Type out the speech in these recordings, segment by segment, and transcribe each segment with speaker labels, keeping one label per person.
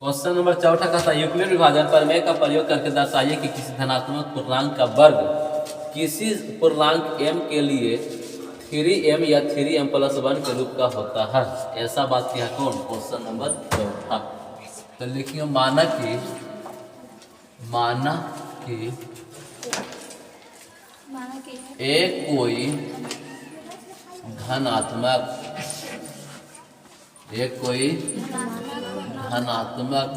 Speaker 1: Question number 4 कहता है Euclid विभाजन प्रमेय का प्रयोग करके दर्शाइए कि किसी धनात्मक पूर्णांक का वर्ग किसी पूर्णांक m के लिए 3m या 3m+1 के रूप का होता है। ऐसा बात किया कौन? Question number 4। तो लिखिए माना कि एक कोई धनात्मक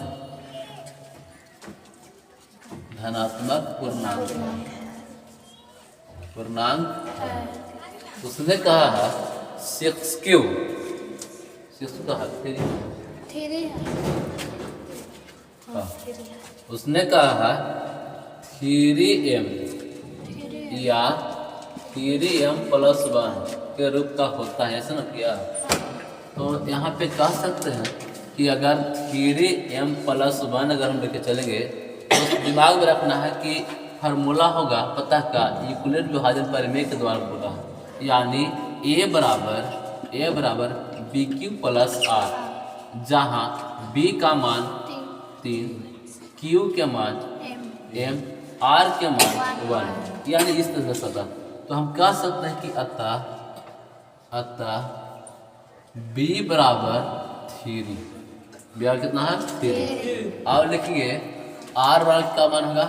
Speaker 1: पूर्णांक उसने कहा है 6q कहा उसने कहा है 3m या 3m+1 के रूप का होता है। ऐसा ना किया तो यहाँ पे कह सकते हैं कि अगर 3m+1 अगर हम लेके चलेंगे तो दिमाग में रखना है कि फार्मूला होगा पता का यूक्लिड विभाजन प्रमेय के द्वारा बोला है, यानी a बराबर bq+r, जहाँ b का मान 3, q के मान m, r के मान 1, यानी इस तरह से होगा। तो हम कह सकते हैं कि अतः b बराबर 3, b कितना है 3। और लिखिए r वर्ग का मान होगा,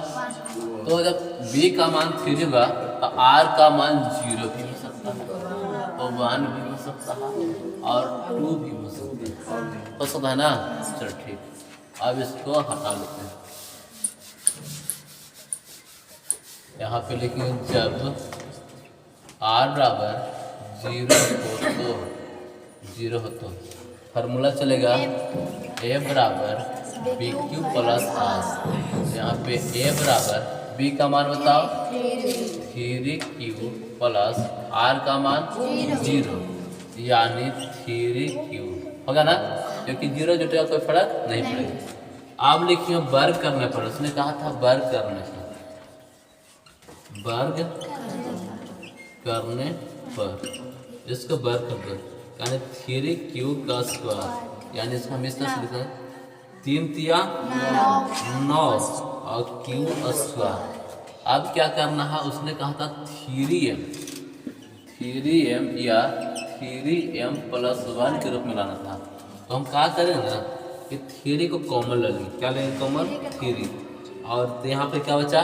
Speaker 1: तो जब b का मान 3 होगा तो r का मान 0 भी हो सकता है और 1 भी हो सकता है और 2 भी हो सकता है ना। चलो ठीक, अब इसको हटा लेते हैं। यहाँ पे लिखिए जब r बराबर 0 हो तो फार्मूला चलेगा a बराबर bq+r। यहाँ पे a बराबर b का मान बताओ 3q प्लस r का मान 0, यानी 3q होगा ना, क्योंकि 0 जुटेगा कोई फर्क नहीं पड़ेगा। अब लिखिए वर्ग करने पर, उसने कहा था वर्ग करने पर इसको वर्ग कर दो, यानी 3q का स्क्वायर, यानी इसको हम इस तरह से लिखते हैं 3 तिया 9 और q स्क्वायर। अब क्या करना है, उसने कहा था 3m या 3m+1 के रूप में लाना था। तो हम क्या करेंगे ना कि 3 को कॉमन ले लेंगे। क्या लेंगे कॉमन? 3, और यहाँ पे क्या बचा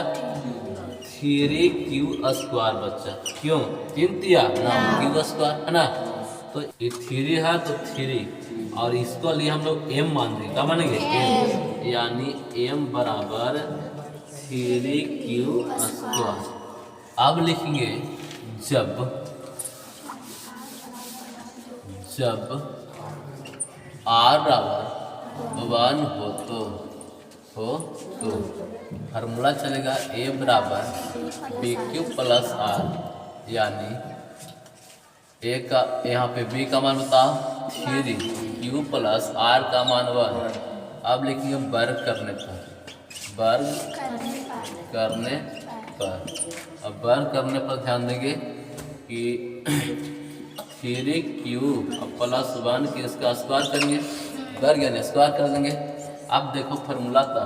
Speaker 1: 3q स्क्वायर बचा। क्यों? 3 तिया 9 q स्क्वायर है ना, तो ये 3 है तो 3, और इसको लिए हम लोग m मान देंगे। क्या मानेंगे? m, यानी m बराबर 3q स्क्वायर। अब लिखेंगे जब r बराबर 1 हो तो फार्मूला चलेगा a बराबर bq+r, यानी a का यहाँ पे b का मान बताओ 3, q प्लस r का मान 1। अब लिखिए वर्ग करने पर ध्यान देंगे कि 3q प्लस 1 के इसका स्क्वायर करेंगे, वर्ग यानी स्क्वायर कर देंगे। अब देखो फार्मूला था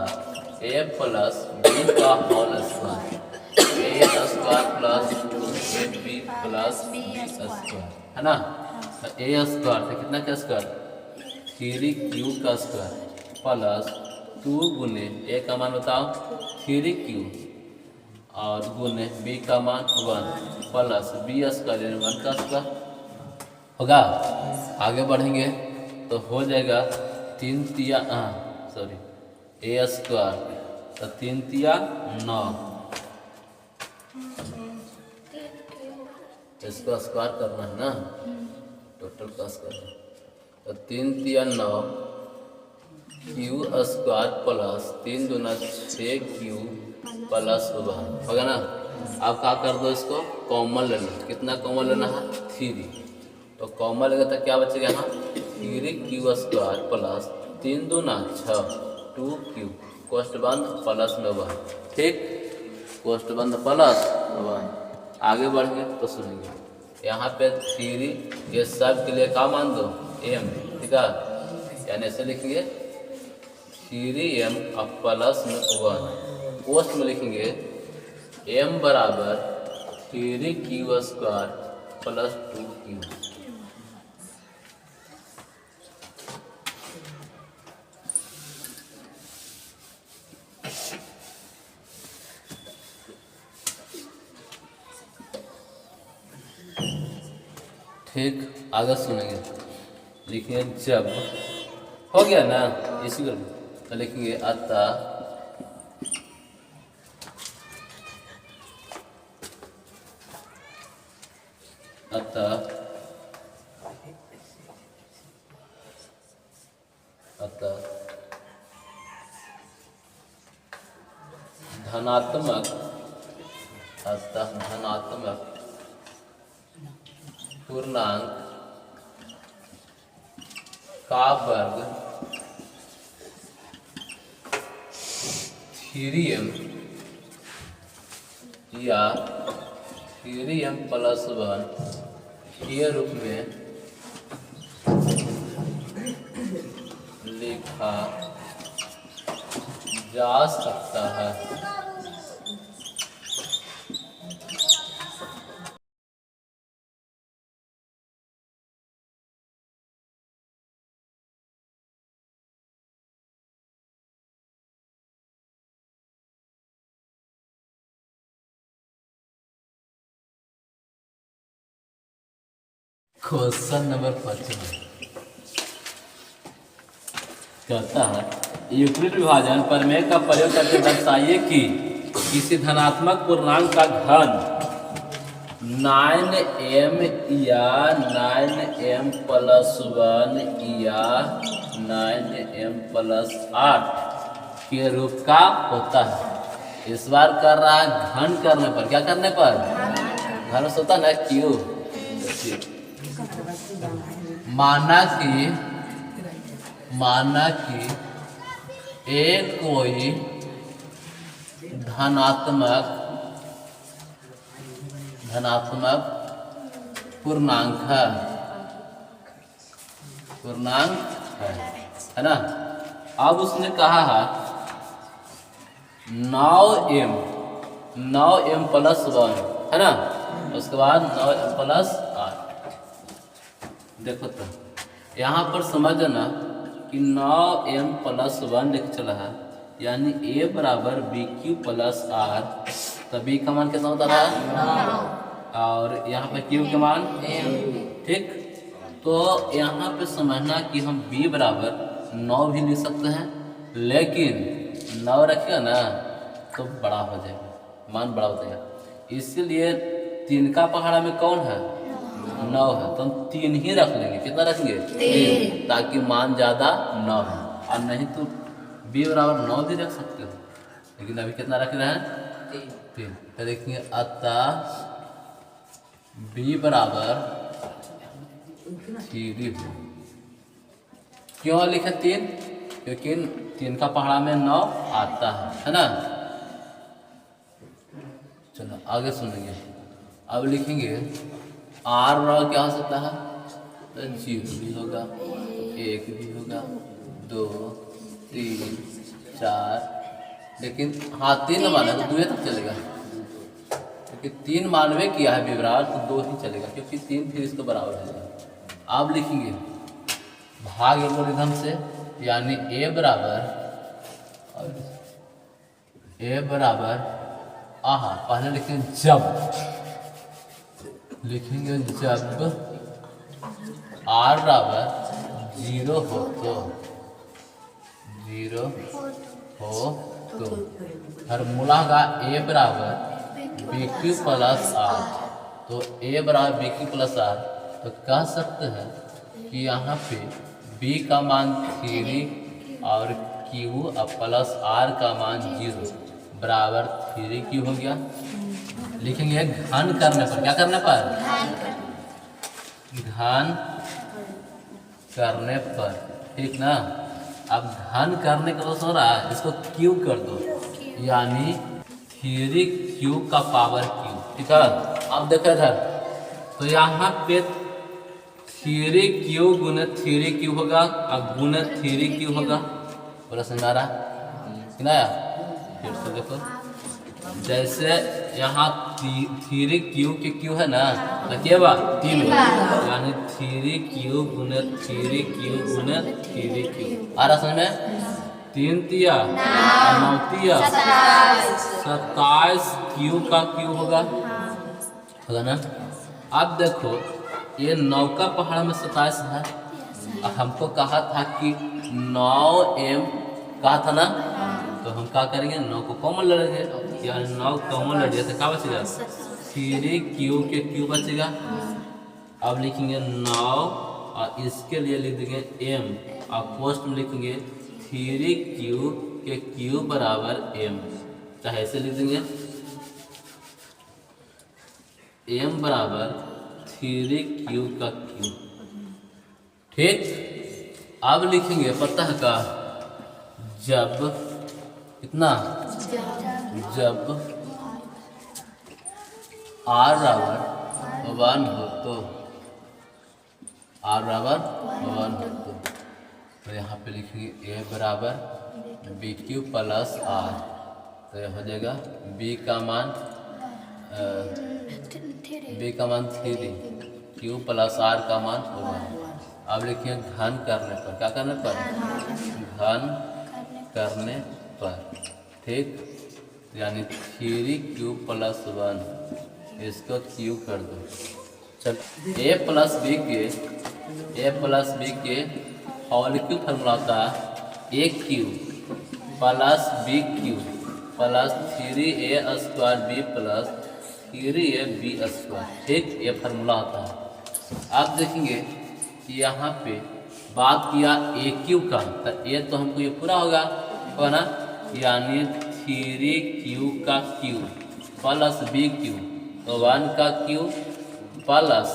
Speaker 1: a प्लस b का whole square, a square plus b plus b square है ना। तो a स्क्वायर था कितना का स्क्वायर 3q का स्क्वायर प्लस 2 गुने a का मान बताओ 3q और गुने b का मान 1 प्लस b स्क्वायर यानी 1 का स्क्वायर होगा। आगे बढ़ेंगे तो हो जाएगा 3 तिया a स्क्वायर, तो 3 तिया 9, इसका स्क्वायर करना है ना, टोटल का स्क्वायर, तो 3 तिया 9 q स्क्वायर प्लस 3 दूना 6q प्लस 1 होगा ना। अब क्या कर दो, इसको कॉमन लेना। कितना कॉमन लेना है? 3, तो कॉमन लेगा तो क्या बचेगा यहाँ 3q स्क्वायर प्लस 3 दूना 6 2q कोष्ट बंद प्लस 1, ठीक, कोष्ट बंद प्लस 1। आगे बढ़ेंगे तो सुनेंगे यहाँ पे 3 ये सब के लिए क्या मान दो m, ठीक है, यानी ऐसे लिखेंगे थ्री एम अब प्लस में 1 पोस्ट में लिखेंगे m बराबर 3q² प्लस 2q। ठीक, आगे सुनेंगे। लिखिए जब हो गया ना, इसी को तो लिखेंगे अतः धनात्मक पूर्णांक का वर्ग 3m या 3m प्लस 1 के रूप में लिखा जा सकता है। क्वेश्चन नंबर 55 कहता है यूक्लिड विभाजन प्रमेय का प्रयोग करके दर्शाइए कि किसी धनात्मक पूर्णांक का घन 9m या 9m प्लस 1 या 9m प्लस 8 के रूप का होता है। इस बार कर रहा है घन करने पर, क्या करने पर? घन से होता ना क्यों। माना कि एक कोई धनात्मक पूर्णांक है ना। अब उसने कहा है 9m प्लस 1 है ना, उसके बाद 9m प्लस 8। देखो तो यहाँ पर समझना कि 9m प्लस 1 लिख चला है, यानी a बराबर bq प्लस r, तो b का मान कितना होता रहा और यहाँ पे q का मान ठीक। तो यहाँ पे समझना कि हम b बराबर 9 भी लिख सकते हैं, लेकिन 9 रखिएगा ना तो बड़ा हो जाएगा, मान बड़ा हो जाएगा। इसीलिए 3 का पहाड़ा में कौन है? 9 है, तो हम 3 ही रख लेंगे। कितना रखेंगे? 3, ताकि मान ज्यादा 9 है। और नहीं तो b बराबर 9 भी रख सकते हो, लेकिन अभी कितना रख रहे हैं? 3। तो देखेंगे अतः b बराबर 3 क्यों लिखे 3? क्योंकि 3 का पहाड़ा में 9 आता है ना। चलो आगे सुनेंगे। अब लिखेंगे r बराबर क्या हो सकता है? तो 0 भी होगा, 1 भी होगा, 2 3 4, लेकिन हाँ 3 माना तो 2 तक चलेगा, क्योंकि 3 मानवे किया है विवराल, तो 2 ही चलेगा, क्योंकि 3 फिर इसको बराबर हो जाएगा। आप लिखेंगे भाग एल्गोरिथम से, यानी a बराबर पहले लिखेंगे जब r बराबर 0 हो तो फार्मूला का a बराबर bq प्लस r, तो a बराबर bq प्लस r, तो कह सकते हैं कि यहाँ पे b का मान 3 और q प्लस r का मान 0 बराबर 3q हो गया। लिखेंगे घन करने पर, क्या करने पर? घन करने पर, ठीक ना। अब घन करने का तो हो रहा है, इसको क्यू कर दो, यानी 3q का पावर q, ठीक है। अब देखो इधर, तो यहाँ पे 3q गुने 3q होगा और गुने 3q होगा, पूरा समझ में आ रहा कि ना आया? फिर से देखो, जैसे यहाँ 3Q के Q है ना, तो क्या बा 3 यानी 3Q गुने 3Q गुने 3Q। आ रहा समझ में? 3 तिया 9 तिया 27 Q का Q होगा ना। अब देखो ये 9 का पहाड़ में 27 है, हमको कहा था कि 9M कहा था ना, तो हम क्या करेंगे 9 को कॉमन ले लेंगे, यानी 9 कॉमन ले लिया तो क्या बचेगा 3Q के Q बचेगा। अब लिखेंगे 9 और इसके लिए लिख देंगे M और पोस्ट में लिखेंगे 3Q के Q बराबर M, चाहे ऐसे लिख देंगे M बराबर 3Q का Q। ठीक, अब लिखेंगे पता है का, जब कितना, जब R बराबर 1 हो तो, R बराबर 1 हो तो यहाँ पे लिखेंगे A बराबर BQ प्लस R, तो यह हो जाएगा B का मान 3, Q प्लस R का मान 1। अब लिखिए घन करने पर, क्या करने पर, घन करने पर, ठीक, यानी 3Q प्लस 1, इसको Q कर दो। चल A प्लस B के होल क्यू फॉर्मूला होता है AQ plus BQ plus 3A square B plus 3AB square, ठीक, ये फार्मूला होता है। आप देखेंगे कि यहाँ पे बात किया AQ का, तो ये तो हमको ये पूरा होगा ना, यानी 3Q का Q प्लस BQ, तो 1 का Q plus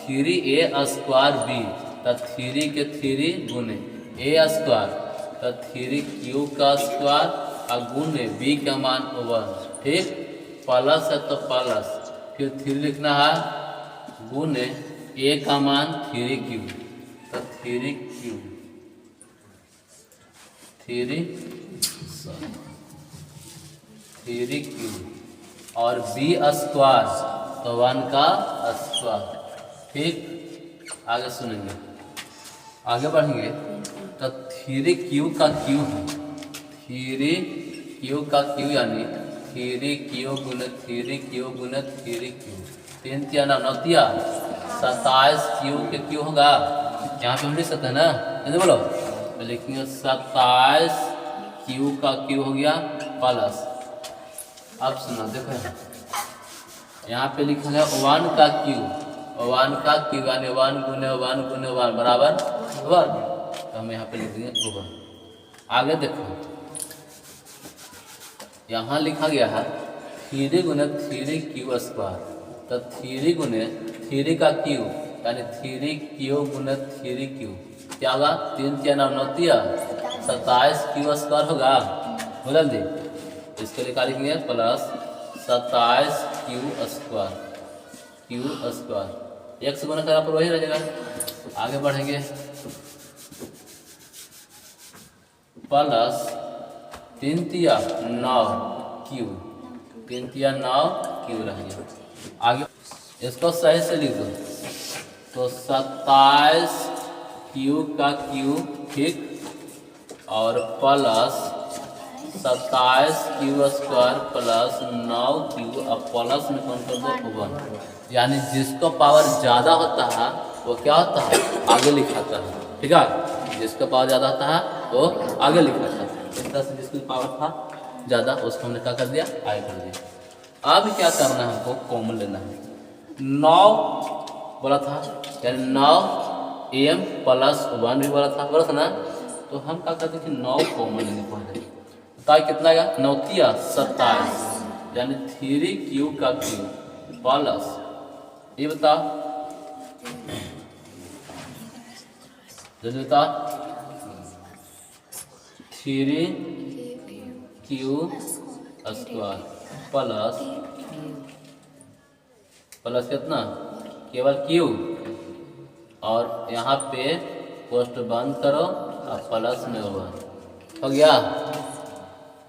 Speaker 1: 3A square B, तो 3 के 3 गुने A स्क्वायर, तो 3Q का स्क्वायर और गुने B का मान 1, ठीक, प्लस है तो प्लस, फिर 3 लिखना है गुने A का मान 3Q, तो 3Q और B स्क्वायर, तो 1 का स्क्वायर, ठीक। आगे सुनेंगे, आगे बढ़ेंगे, तो 3Q का Q है, 3Q का Q यानी 3Q गुने 3Q गुने 3Q, 3 तिया 9 तिया 27 Q के Q होगा, यहाँ पे हम लिख सकते हैं ना, जल्दी बोलो, तो लिखेंगे 27 Q का Q हो गया प्लस। अब सुनो देखो, यहाँ पे लिखा है 1 का Q, 1 का Q यानी 1 गुने 1 गुने 1 बराबर 1, तो हम यहाँ पे लिख देंगे 1। आगे देखो, यहाँ लिखा गया है 3 गुने 3Q स्क्वायर, तो 3 गुने 3 का Q यानी 3Q गुने 3Q, क्या होगा 3 तिया 9 तिया 27 Q स्क्वायर होगा, बोला दी, इसके लिए क्या लिखेंगे प्लस 27 Q स्क्वायर, एक से गुना करा पर वही रहेगा। आगे बढ़ेंगे, प्लस 3 तिया 9 Q, 3 तिया 9 Q रहेगा। आगे इसको सही से लिख दो, तो 27 Q का Q, ठीक, और plus 27 Q square plus 9Q, अब प्लस में कौन कर दो 1, यानी जिसको पावर ज़्यादा होता है वो क्या होता है आगे लिखाता है, ठीक है, जिसका पावर ज़्यादा होता है वो आगे लिखाता है। इस तरह से जिसकी पावर था ज़्यादा उसको हमने क्या कर दिया, आगे कर दिया। अब क्या करना है, हमको कॉमन लेना है, 9 बोला था, यानी 9M प्लस 1 भी बोला था ना, तो हम क्या करते थे 9 कॉमन लेने पहले, बताइए कितना आएगा, 9 तिया 27, यानी 3Q का Q प्लस, ये बताओ जल्दी बताओ, 3Q स्क्वायर प्लस कितना, केवल Q, और यहाँ पे पोस्ट बंद करो और प्लस में 1, हो गया,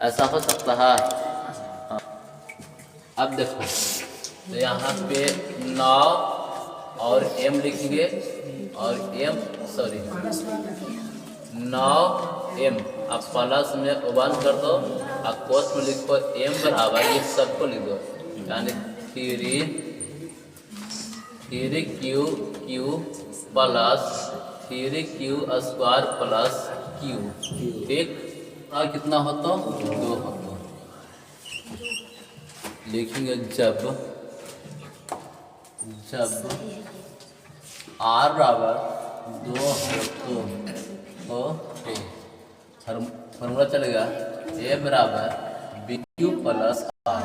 Speaker 1: ऐसा हो सकता है। हाँ। अब देखो, तो यहाँ पे 9 और m लिखेंगे, और m सॉरी 9m आप प्लस में 1 कर दो, और कोस में लिखो m बराबर, ये सबको लिख दो, यानी 3q plus 3q square plus q, ठीक। और कितना हो तो 2 हो तो लिखेंगे जब r बराबर 2 हो तो फॉर्मूला चलेगा a बराबर bq प्लस